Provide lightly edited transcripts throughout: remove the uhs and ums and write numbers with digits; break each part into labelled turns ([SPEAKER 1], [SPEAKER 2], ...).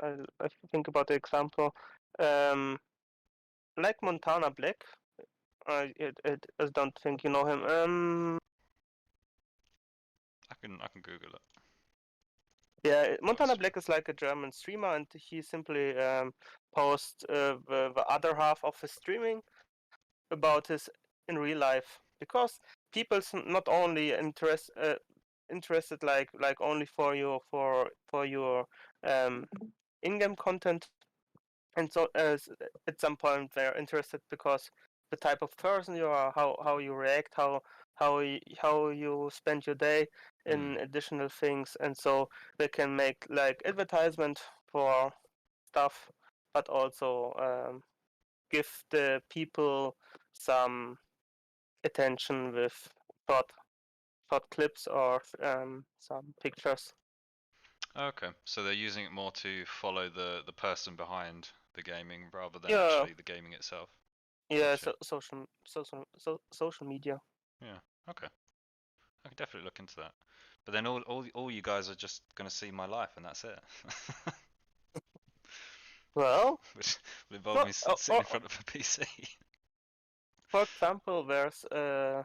[SPEAKER 1] I think about the example, um, like Montana Black. I don't think you know him.
[SPEAKER 2] I can Google it.
[SPEAKER 1] Yeah, Montana
[SPEAKER 2] Post.
[SPEAKER 1] Black is like a German streamer, and he simply posts the other half of his streaming about his in real life, because people's not only interested like only for your um in-game content, and so at some point they're interested because the type of person you are, how you react, how you spend your day
[SPEAKER 2] Hmm.
[SPEAKER 1] in additional things, and so they can make like advertisement for stuff, but also give the people some attention with short short clips or some pictures.
[SPEAKER 2] Okay, so they're using it more to follow the person behind the gaming rather than
[SPEAKER 1] Yeah,
[SPEAKER 2] actually the gaming itself.
[SPEAKER 1] yeah,
[SPEAKER 2] Gotcha.
[SPEAKER 1] social media.
[SPEAKER 2] Yeah. Okay. I can definitely look into that. But then all you guys are just gonna see my life and that's it.
[SPEAKER 1] Well,
[SPEAKER 2] Which will involve
[SPEAKER 1] for
[SPEAKER 2] me sitting in front of a PC.
[SPEAKER 1] for example, there's a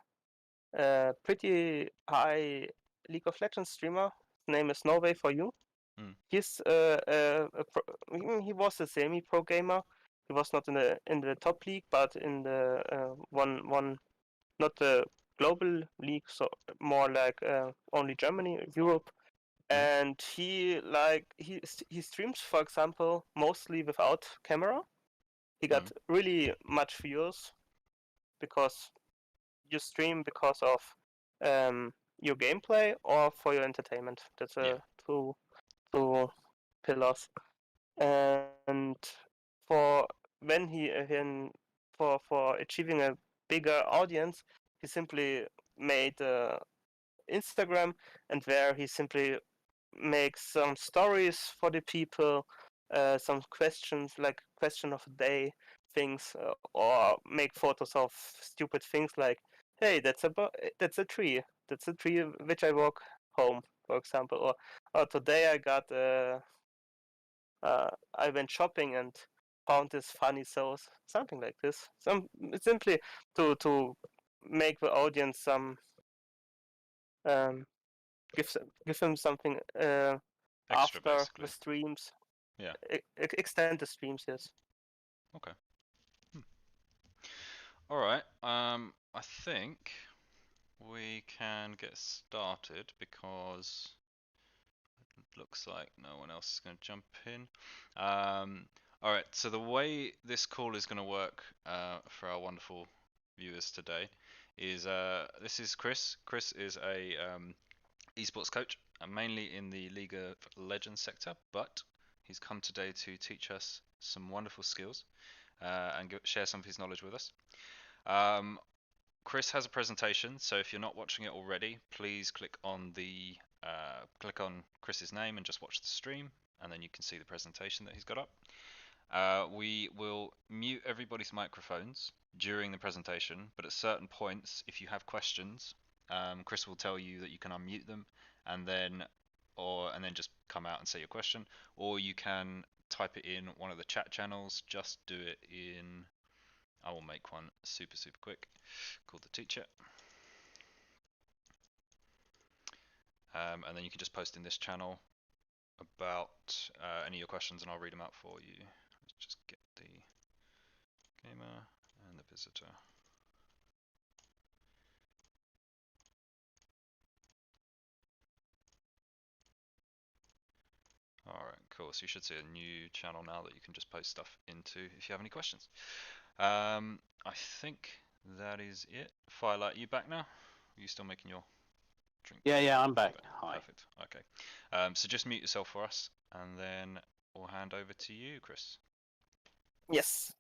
[SPEAKER 1] pretty high League of Legends streamer. His name is Norway for you.
[SPEAKER 2] Hmm.
[SPEAKER 1] He's he was a semi-pro gamer. He was not in the top league, but in the one, not the global league, so more like only Germany, Europe.
[SPEAKER 2] Hmm.
[SPEAKER 1] And he streams, for example, mostly without camera. He
[SPEAKER 2] Hmm.
[SPEAKER 1] got really much views because you stream because of your gameplay or for your entertainment. That's
[SPEAKER 2] Yeah.
[SPEAKER 1] a two pillars. And for when for achieving a bigger audience, he simply made Instagram, and where he simply makes some stories for the people, some questions like question of the day things, or make photos of stupid things like, hey, that's a tree, which I walk home, for example, or today I went shopping and found this funny sauce, something like this. Some simply to make the audience some um, give them something
[SPEAKER 2] Extra
[SPEAKER 1] after the
[SPEAKER 2] basically.
[SPEAKER 1] streams,
[SPEAKER 2] Yeah.
[SPEAKER 1] extend the streams. Yes.
[SPEAKER 2] Okay. Hmm. All right. I think we can get started because it looks like no one else is going to jump in. All right. So the way this call is going to work for our wonderful viewers today is this is Chris. Chris is a esports coach, mainly in the League of Legends sector, but he's come today to teach us some wonderful skills and share some of his knowledge with us. Um, Chris has a presentation, so if you're not watching it already, please click on Chris's name and just watch the stream, and then you can see the presentation that he's got up. We will mute everybody's microphones during the presentation, but at certain points, if you have questions, Chris will tell you that you can unmute them, and then just come out and say your question, or you can type it in one of the chat channels. Just do it in. I will make one super quick, called the teacher, and then you can just post in this channel about any of your questions, and I'll read them out for you. Let's just get the gamer and the visitor. Alright, cool. So you should see a new channel now that you can just post stuff into if you have any questions. I think that is it. Firelight, you back now? Are you still making your drink?
[SPEAKER 3] Yeah, I'm
[SPEAKER 2] You
[SPEAKER 3] back. Hi.
[SPEAKER 2] Perfect. Okay. So just mute yourself for us, and then we'll hand over to you, Chris.
[SPEAKER 1] Yes.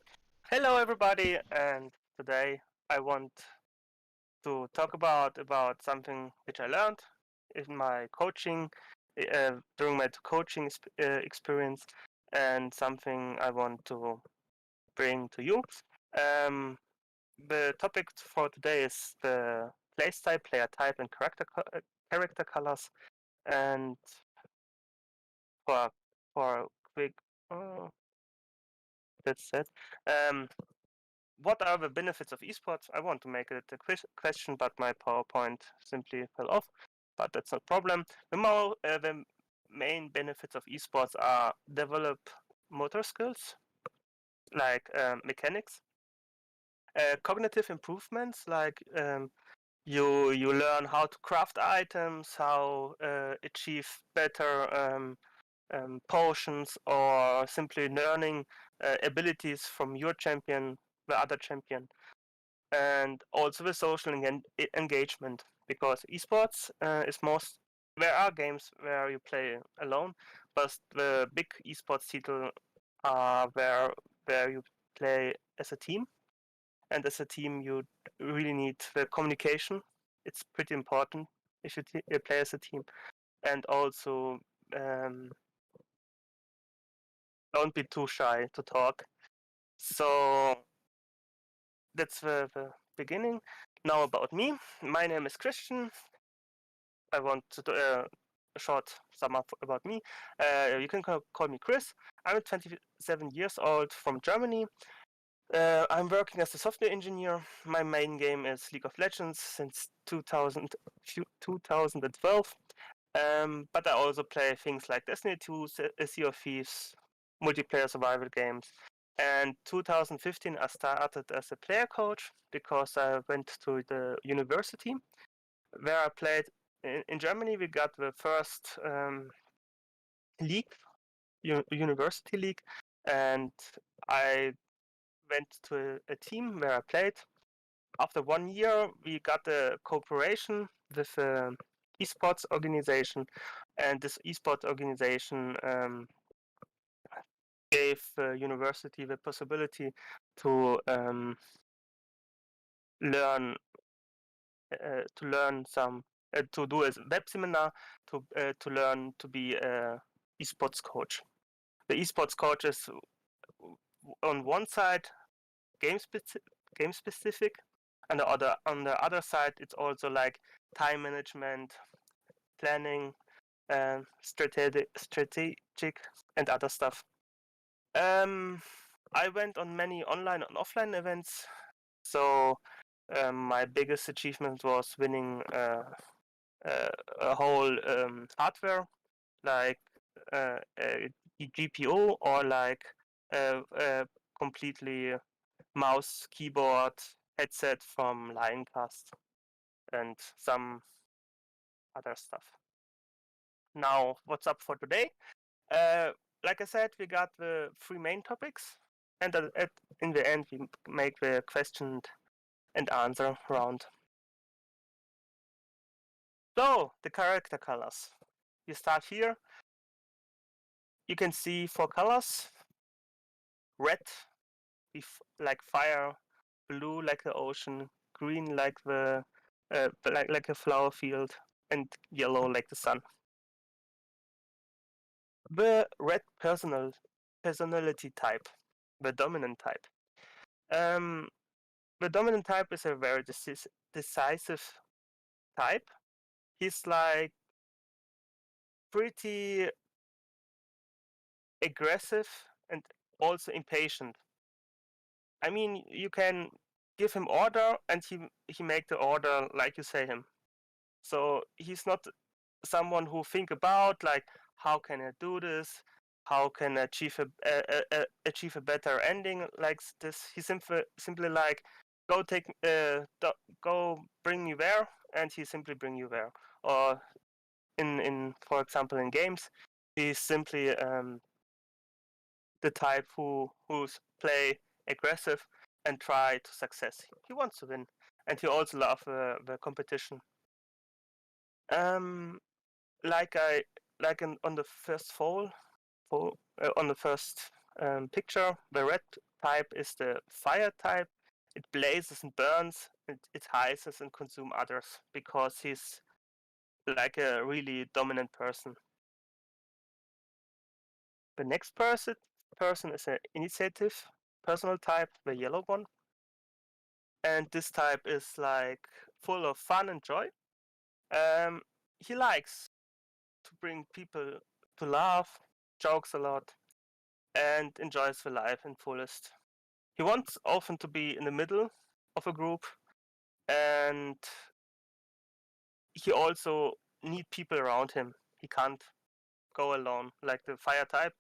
[SPEAKER 1] Hello, everybody, and today I want to talk about something which I learned in my coaching, during my coaching experience, and something I want to bring to you. Um, the topic for today is the playstyle, player type, and character colors. And for for quick. That's it. What are the benefits of esports? I want to make it a question, but my PowerPoint simply fell off. But that's not a problem. The main benefits of esports are develop motor skills, like mechanics, cognitive improvements, like you learn how to craft items, how achieve better potions, or simply learning abilities from your champion, the other champion, and also the social engagement. Because esports is most there are games where you play alone, but the big esports title are where you play as a team, and as a team you really need the communication. It's pretty important if you play as a team, and also um, don't be too shy to talk. So that's the beginning. Now about me. My name is Christian. I want to do a short sum up about me. You can call me Chris. I'm 27 years old from Germany. I'm working as a software engineer. My main game is League of Legends since 2012. But I also play things like Destiny 2, Sea of Thieves, multiplayer survival games. And 2015, I started as a player coach because I went to the university where I played. In Germany, we got the first league, university league, and I went to a team where I played. After 1 year, we got a cooperation with an esports organization, and this esports organization gave the university the possibility to learn some to do a web seminar to learn to be a esports coach. The esports coach is on one side game specific, and on the other side it's also like time management, planning, strategic and other stuff. I went on many online and offline events. So my biggest achievement was winning a whole hardware, like a GPU, or like a completely mouse, keyboard, headset from Lioncast, and some other stuff. Now, what's up for today? Uh, like I said, we got the three main topics, and in the end, we make the question and answer round. So, the character colors. You start here. You can see four colors: red, like fire; blue, like the ocean; green, like the like a flower field; and yellow, like the sun. The red personality type, the dominant type. Um, the dominant type is a very decisive type. He's like pretty aggressive and also impatient. I mean, you can give him order and he make the order like you say him. So he's not someone who think about like how can I do this, how can I achieve a better ending like this. He simply like go bring you there, and he simply bring you there. Or in for example in games, he's simply the type who's play aggressive and try to success. He wants to win, and he also love the competition. Um, like I on the first on the first picture, the red type is the fire type. It blazes and burns. It hides and consumes others because he's like a really dominant person. The next person is an initiative personal type, the yellow one, and this type is like full of fun and joy. Um, he likes to bring people to laugh, jokes a lot, and enjoys the life in fullest. He wants often to be in the middle of a group, and he also need people around him. He can't go alone like the fire type.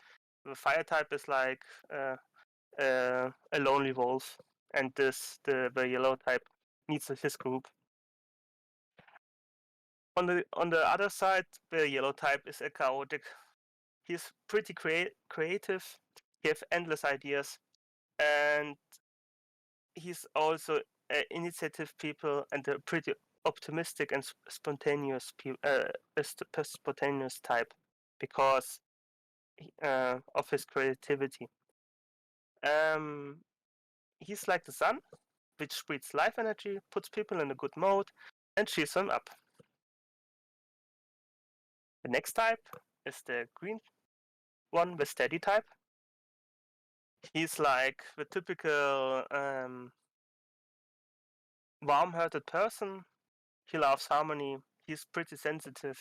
[SPEAKER 1] The fire type is like a lonely wolf, and the yellow type needs his group. On the other side, the yellow type is a chaotic. He's pretty creative. He has endless ideas, and he's also an initiative people and a pretty optimistic and spontaneous spontaneous type because of his creativity. Um, he's like the sun, which breathes life energy, puts people in a good mode, and cheers them up. The next type is the green one, the steady type. He's like the typical warm-hearted person. He loves harmony. He's pretty sensitive,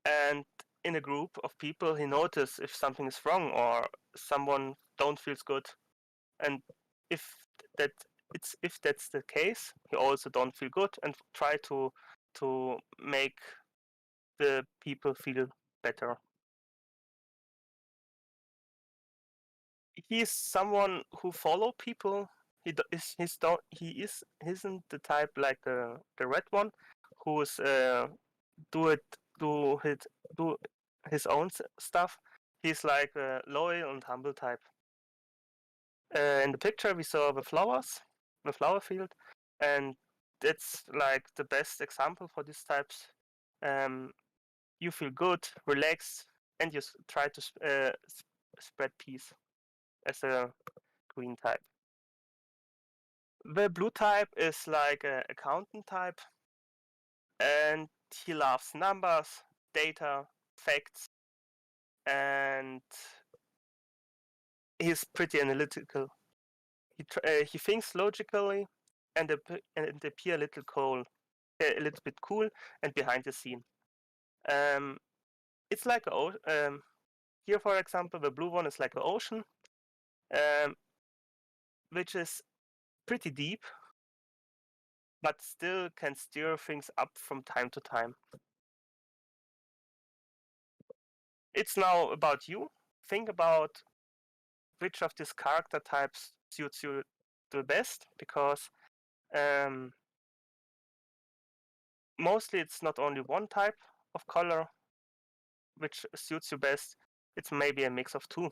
[SPEAKER 1] and in a group of people, he notices if something is wrong or someone don't feels good, and if that if that's the case, he also don't feel good and try to make the people feel better. He's someone who follow people. He isn't the type like the red one, who is do it do his do his own stuff. He's like a loyal and humble type. In the picture we saw the flower field, and that's like the best example for these types. Um, you feel good, relaxed, and you try to spread peace as a green type. The blue type is like an accountant type, and he loves numbers, data, facts, and he's pretty analytical. He thinks logically and appear a little bit cool and behind the scene. Um, it's like here, for example, the blue one is like an ocean, um, which is pretty deep, but still can stir things up from time to time. It's now about you. Think about which of these character types suits you the best, because um, mostly it's not only one type of color which suits you best. It's maybe a mix of two.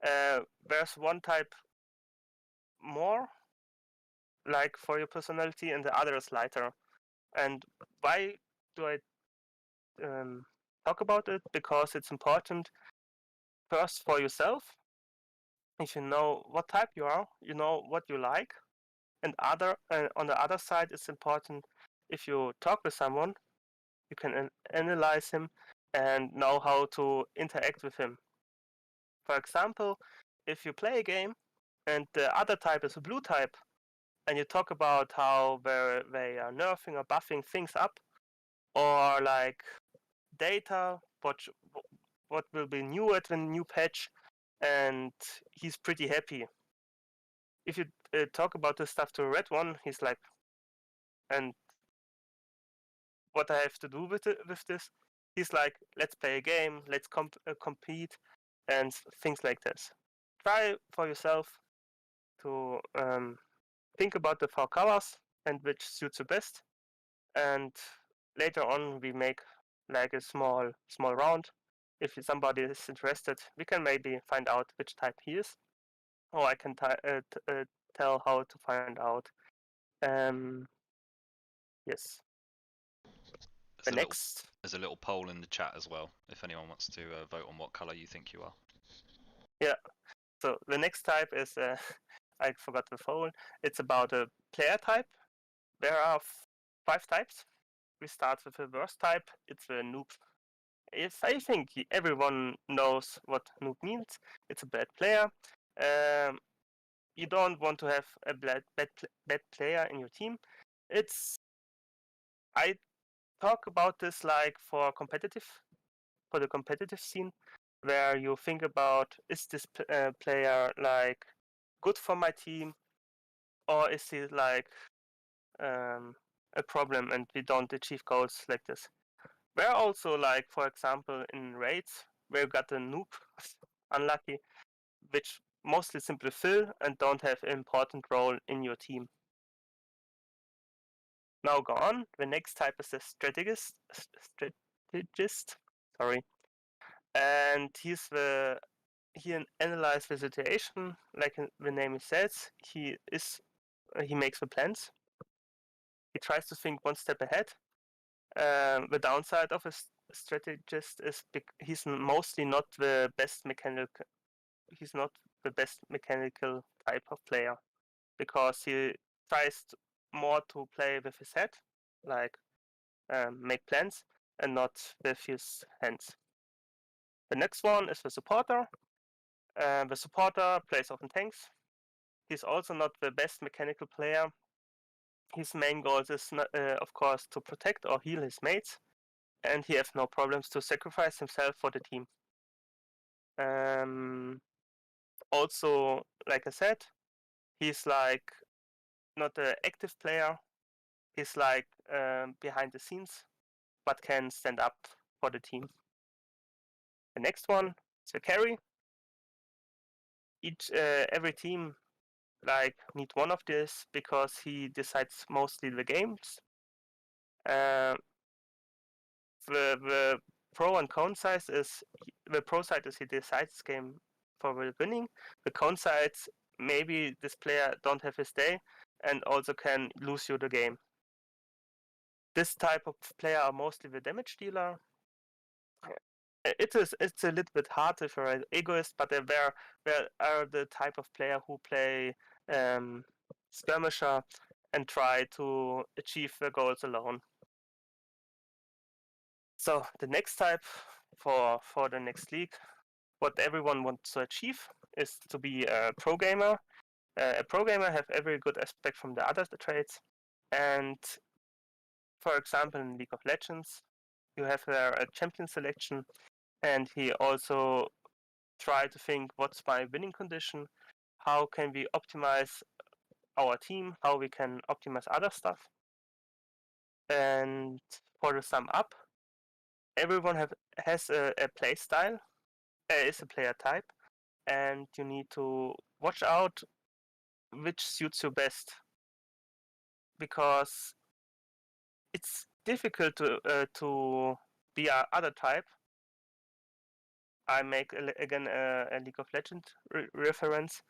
[SPEAKER 1] There's one type more like for your personality, and the other is lighter. And why do I talk about it? Because it's important first for yourself. If you know what type you are, you know what you like, and on the other side, it's important if you talk with someone, you can analyze him and know how to interact with him. For example, if you play a game and the other type is a blue type, and you talk about how they are nerfing or buffing things up, or like data, what will be new at the new patch, and he's pretty happy. If you talk about this stuff to a red one, he's like, and what I have to do with this? He's like, let's play a game, let's compete, and things like this. Try for yourself to think about the four colors and which suits you best, and later on we make like a small round. If somebody is interested, we can maybe find out which type he is, or I can tell how to find out. Um, yes.
[SPEAKER 2] There's
[SPEAKER 1] The
[SPEAKER 2] a little
[SPEAKER 1] next,
[SPEAKER 2] there's a little poll in the chat as well if anyone wants to vote on what color you think you are.
[SPEAKER 1] yeah. So the next type is I forgot the phone. It's about a player type. There are 5 types. We start with the worst type. It's a noob. If I think everyone knows what noob means, it's a bad player. Um, you don't want to have a bad player in your team. It's I talk about this like for the competitive scene. where you think about, is this player like good for my team, or is he like a problem and we don't achieve goals like this? Where also like, for example, in raids where you got a noob, unlucky, which mostly simply fill and don't have an important role in your team. Now go on. The next type is a strategist. Sorry, and he analyzes the situation, like the name says. He makes the plans. He tries to think one step ahead. The downside of a strategist is he's mostly not the best mechanical. He's not the best mechanical type of player because he tries more to play with his head, like make plans, and not with his hands. The next one is the supporter. The supporter plays often tanks. He's also not the best mechanical player. His main goal is, not, of course, to protect or heal his mates, and he has no problems to sacrifice himself for the team. Also, like I said, he's like not an active player. He's like behind the scenes, but can stand up for the team. The next one is the carry. Every team like need one of this because he decides mostly the games. Uh, the pro and con side is the pro side is he decides game for the winning. The con side, maybe this player don't have his day and also can lose you the game. This type of player are mostly the damage dealer. It's a little bit hard if you're an egoist, but there are the type of player who play skirmisher and try to achieve their goals alone. So the next type for the next league, what everyone wants to achieve is to be a pro gamer. A pro gamer have every good aspect from the other traits, and for example in League of Legends, you have there a champion selection, and he also try to think what's my winning condition, how can we optimize our team, how we can optimize other stuff. And for the sum up, everyone has a play style, is a player type, and you need to watch out which suits you best, because it's difficult to be a other type. I make again a League of Legends reference.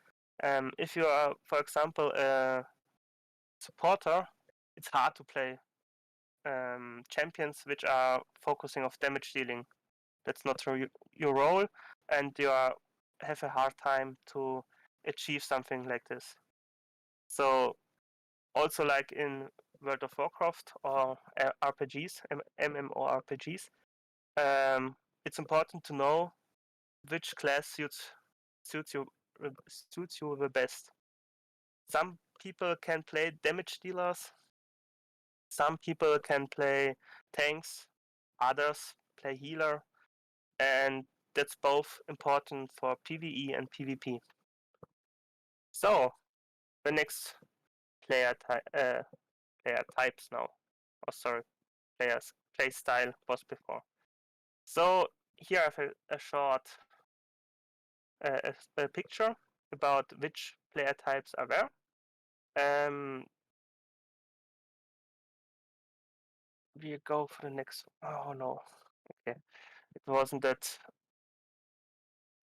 [SPEAKER 1] If you are, for example, a supporter, it's hard to play champions which are focusing of damage dealing. That's not your role, and you have a hard time to achieve something like this. So also like in World of Warcraft or RPGs, MMORPGs, it's important to know which class suits you the best. Some people can play damage dealers, some people can play tanks, others play healer, and that's both important for PvE and PvP. So the next player types now. Oh, sorry, play style was before. So here I have a short a picture about which player types are there. We go for the next. Oh no, okay, it wasn't that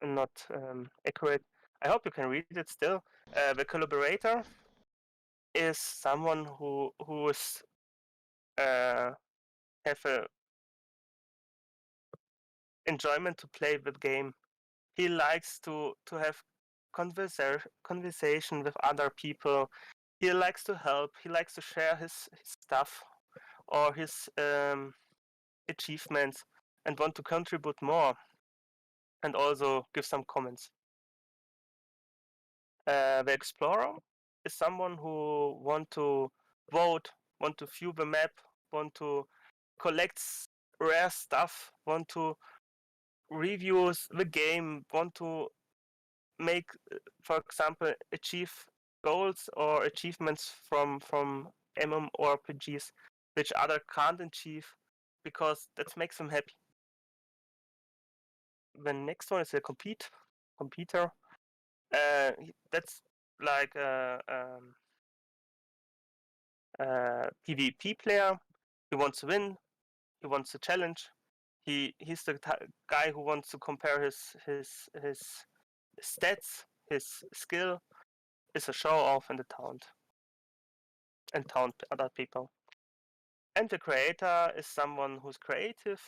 [SPEAKER 1] not accurate. I hope you can read it still. The collaborator is someone who is have a enjoyment to play the game. He likes to have conversation with other people. He likes to help. He likes to share his stuff or his achievements and want to contribute more and also give some comments. The explorer is someone who want to vote, want to view the map, want to collect rare stuff, want to reviews the game, want to make, for example, achieve goals or achievements from MMORPGs which other can't achieve, because that makes them happy. The next one is a competitor. That's like a PvP player. He wants to win. He wants to challenge. He's the guy who wants to compare his stats, his skill. Is a show off in the taunt and taunt other people. And the creator is someone who's creative.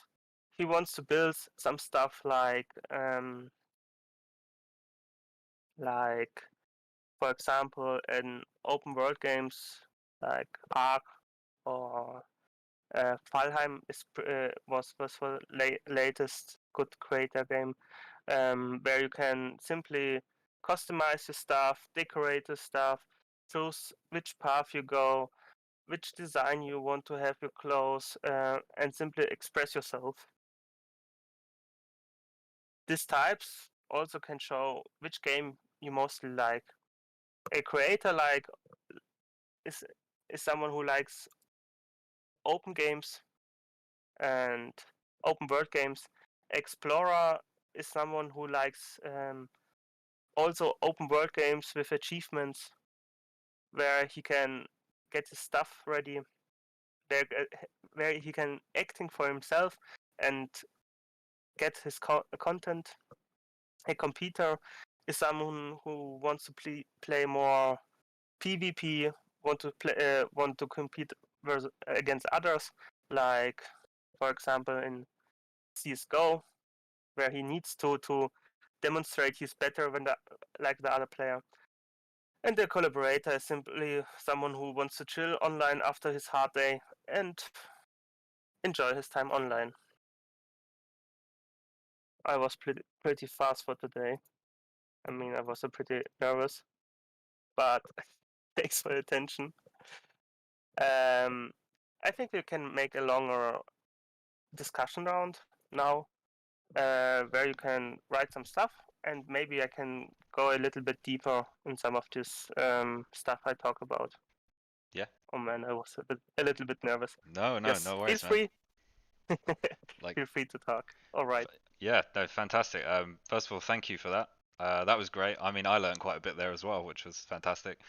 [SPEAKER 1] He wants to build some stuff like, for example, in open world games like Ark or Valheim was the latest good creator game, where you can simply customize your stuff, decorate your stuff, choose which path you go, which design you want to have your clothes, and simply express yourself. These types also can show which game you mostly like. A creator is someone who likes open games and open world games. Explorer is someone who likes also open world games with achievements, where he can get his stuff ready, where he can acting for himself and get his content. A competitor is someone who wants to play more PvP, want to compete against others, like, for example, in CS:GO, where he needs to demonstrate he's better than the other player. And the collaborator is simply someone who wants to chill online after his hard day and enjoy his time online. I was pretty fast for today. I mean, I was pretty nervous, but thanks for the attention. I think we can make a longer discussion round now, where you can write some stuff, and maybe I can go a little bit deeper in some of this stuff I talk about.
[SPEAKER 2] Yeah.
[SPEAKER 1] Oh man, I was a little bit nervous.
[SPEAKER 2] No
[SPEAKER 1] Yes,
[SPEAKER 2] worries,
[SPEAKER 1] feel
[SPEAKER 2] man.
[SPEAKER 1] free.
[SPEAKER 2] Like,
[SPEAKER 1] Feel free to talk. All right.
[SPEAKER 2] yeah, no, fantastic. First of all, thank you for that. That was great. I mean, I learned quite a bit there as well, which was fantastic.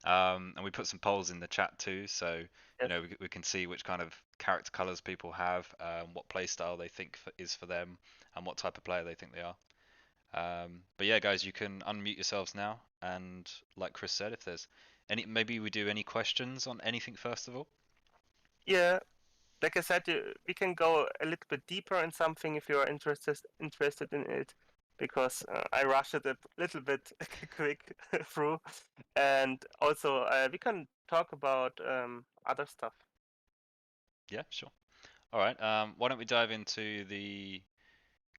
[SPEAKER 2] And we put some polls in the chat too, so
[SPEAKER 1] Yes.
[SPEAKER 2] we can see which kind of character colors people have, what play style they think is for them, and what type of player they think they are. But yeah, guys, you can unmute yourselves now, and like Chris said, if there's maybe we do any questions on anything first of all.
[SPEAKER 1] Yeah, like I said, we can go a little bit deeper in something if you are interested in it, because I rushed it a little bit quick through, and also we can talk about other stuff.
[SPEAKER 2] Yeah, sure. All right. Why don't we dive into the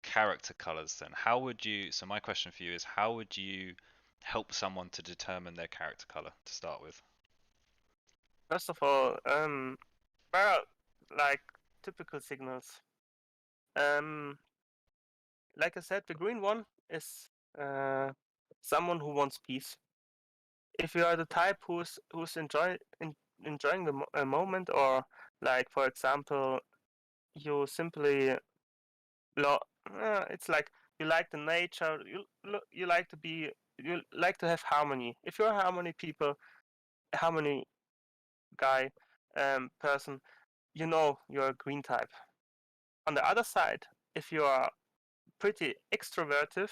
[SPEAKER 2] character colors then? How would you? So my question for you is, how would you help someone to determine their character color to start with?
[SPEAKER 1] First of all, there are like typical signals. Like I said, the green one is someone who wants peace. If you are the type who's enjoying the moment, or like, for example, you simply it's like you like the nature, you like to be, you like to have harmony. If you're a harmony guy, person, you're a green type. On the other side, if you are pretty extroverted,